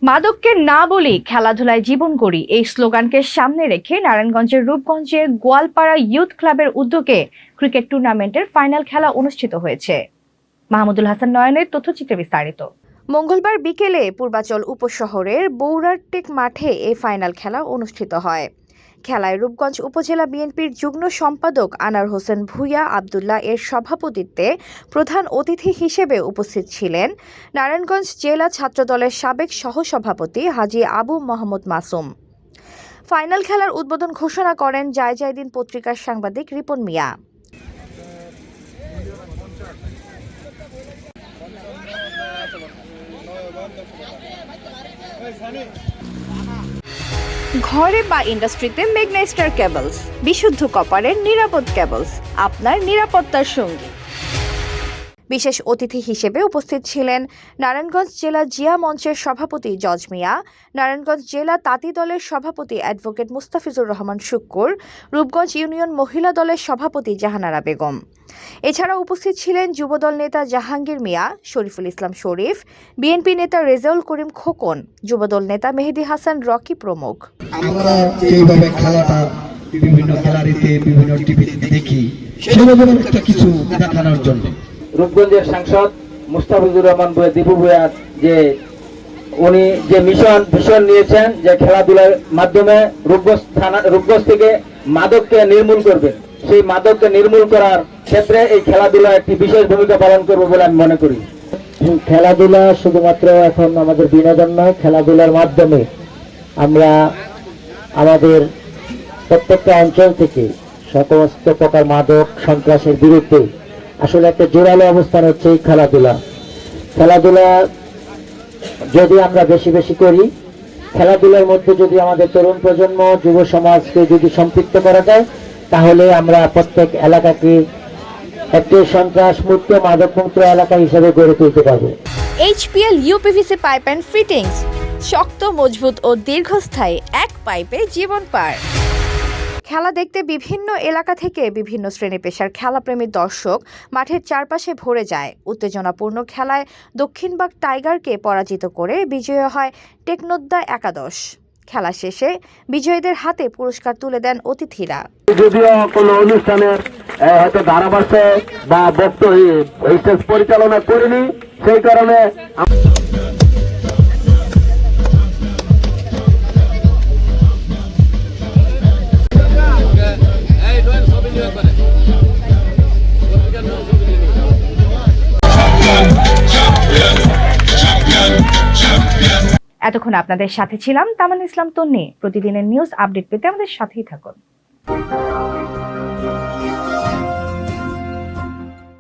মাদককে না বলি খেলাধুলায় জীবন গড়ি এই স্লোগানকে সামনে রেখে নারায়ণগঞ্জের রূপগঞ্জে গোয়ালপাড়া ইউথ ক্লাবের উদ্যোগে ক্রিকেট টুর্নামেন্টের ফাইনাল খেলা অনুষ্ঠিত হয়েছে। মাহমুদুল হাসান নয়নের তথ্যচিত্রে বিস্তারিত। মঙ্গলবার বিকেলে পূর্বাচল উপশহরের বৌরারটেক মাঠে এই ফাইনাল খেলা অনুষ্ঠিত হয়। খেলায় রূপগঞ্জ উপজেলা বিএনপির যুগ্ম সম্পাদক আনার হোসেন ভূঁইয়া আবদুল্লাহ এর সভাপতিত্বে প্রধান অতিথি হিসেবে উপস্থিত ছিলেন নারায়ণগঞ্জ জেলা ছাত্রদলের সাবেক সহসভাপতি হাজী আবু মোহাম্মদ মাসুম। ফাইনাল খেলার উদ্বোধন ঘোষণা করেন জায়দিন পত্রিকার সাংবাদিক রিপন মিয়া। ঘরে বা ইন্ডাস্ট্রিতে মেঘনা স্টার কেবলস, বিশুদ্ধ কপারের নিরাপদ কেবলস, আপনার নিরাপত্তার সঙ্গী। বিশেষ অতিথি হিসেবে উপস্থিত ছিলেন নারায়ণগঞ্জ জেলা জিয়া মঞ্চের সভাপতি জজ মিয়া, নারায়ণগঞ্জ জেলা তাঁতি দলের সভাপতি অ্যাডভোকেট মুস্তাফিজুর রহমান শুক্কুর, রূপগঞ্জ ইউনিয়ন মহিলা দলের সভাপতি জাহানারা বেগম। এছাড়া উপস্থিত ছিলেন যুবদল নেতা জাহাঙ্গীর মিয়া, শরীফুল ইসলাম শরীফ, বিএনপি নেতা রেজাউল করিম খোকন, যুবদল নেতা মেহেদি হাসান রকি প্রমুখ। আমরা যেভাবে খেলাটা বিভিন্ন গ্যালারিতে বিভিন্ন টিভিতে দেখি সেভাবে একটা কিছু দেখানোর জন্য রূপগঞ্জের সাংসদ মুস্তাফিজুর রহমান দীপু ভূঁইয়া যে উনি যে ভীষণ নিয়েছেন যে খেলাধুলার মাধ্যমে রূপগঞ্জ থেকে মাদককে নির্মূল করবে, সেই মাদককে নির্মূল করার ক্ষেত্রে এই খেলাধুলা একটি বিশেষ ভূমিকা পালন করবে বলে আমি মনে করি। খেলাধুলা শুধুমাত্র এখন আমাদের বিনোদন নয়, খেলাধুলার মাধ্যমে আমরা আমাদের প্রত্যেকটা অঞ্চল থেকে সমস্ত প্রকার মাদক সন্ত্রাসের বিরুদ্ধে আসলে একটা জোরালো অবস্থান হচ্ছে এই খেলাধুলা যদি আমরা বেশি বেশি করি, খেলাধুলার মধ্যে যদি আমাদের তরুণ প্রজন্ম যুব সমাজকে যদি সম্পৃক্ত করা যায়, তাহলে আমরা প্রত্যেক এলাকাকে একটি সন্ত্রাস মুক্ত মাদক মুক্ত এলাকা হিসেবে গড়ে তুলতে পারবো। HPL uPVC pipe and fittings, শক্ত মজবুত ও দীর্ঘস্থায়ী এক পাইপে জীবন পার। খেলা দেখতে বিভিন্ন এলাকা থেকে বিভিন্ন শ্রেণী পেশার খেলাপ্রেমী দর্শক মাঠের চারপাশে ভরে যায়। উত্তেজনাপূর্ণ খেলায় দক্ষিণবাগ টাইগারকে পরাজিত করে বিজয়ী হয় টেকনোদ্দা একাদশ। খেলা শেষে বিজয়ীদের হাতে পুরস্কার তুলে দেন অতিথিরা। যদিও কোনো অনুষ্ঠানের হয়তো ধারাভাষ্য বা বক্তব্য পরিচালনা করিনি, সেই কারণে এতক্ষণ আপনাদের সাথে ছিলাম তামান ইসলাম তন্নি। প্রতিদিনের নিউজ আপডেট পেতে আমাদের সাথেই থাকুন।